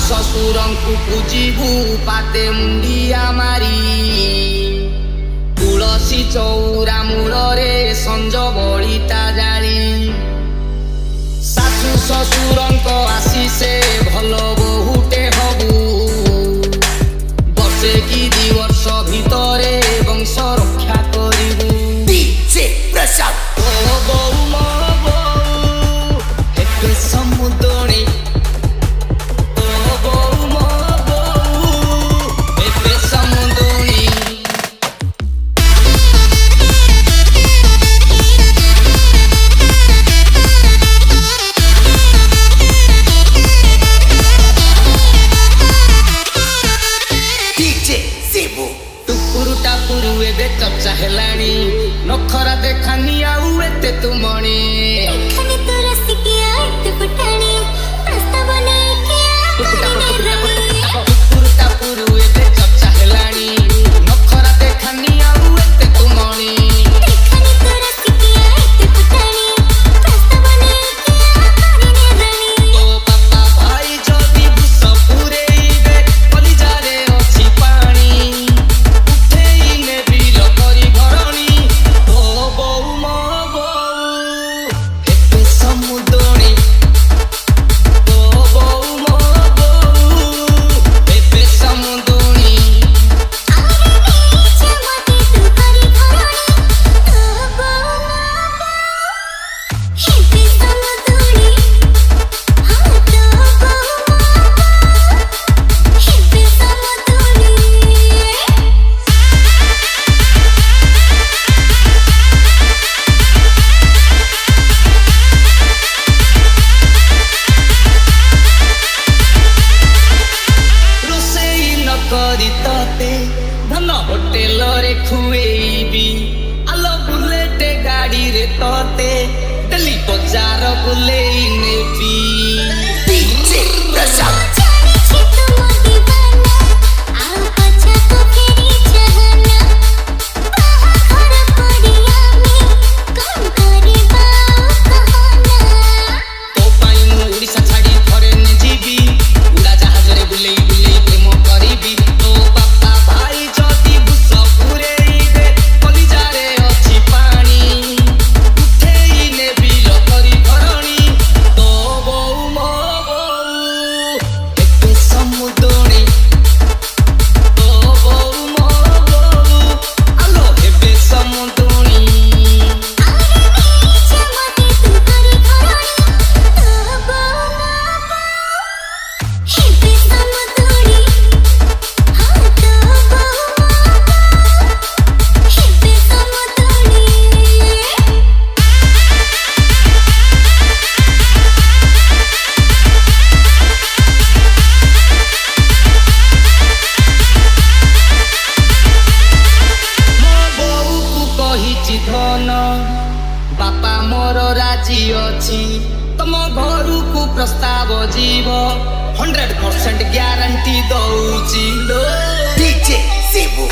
ससुरंकु पूजिबू पाते मुंडिया मारी तुलसी चौरा मूलरे संज बलिता जाली सासु ससुरंक आशीषे भल बहुटे हबू वर्षे कि 2 वर्ष भितरे वंश रक्षा करिबू डीजे प्रसाद ओ बहु मो बहु एके समुद्री चर्चा हेलानी नखरा देखानी आउ एते तुमणी एखने तो रसिकिया एते फटानी प्रस्ताव नहीं किया पुरुटा पुरु एते चर्चा हेलानी नखरा देखानी आउ एते तुमणी एखने तो रसिकिया एते फटानी प्रस्ताव नहीं किया रानी तो पापा भाई जदी बुस पुरेइबे कलिजारे अछि पानी धन होटेल रे खुएबी आलो बुलेट गाड़ी रे तोते दिल्ली बाजार बुलेई नेबी डीजे प्रसाद बापा मोर राजी अछि तम घर को प्रस्ताव जीव 100% ग्यारंटी दउची डीजे शिबू।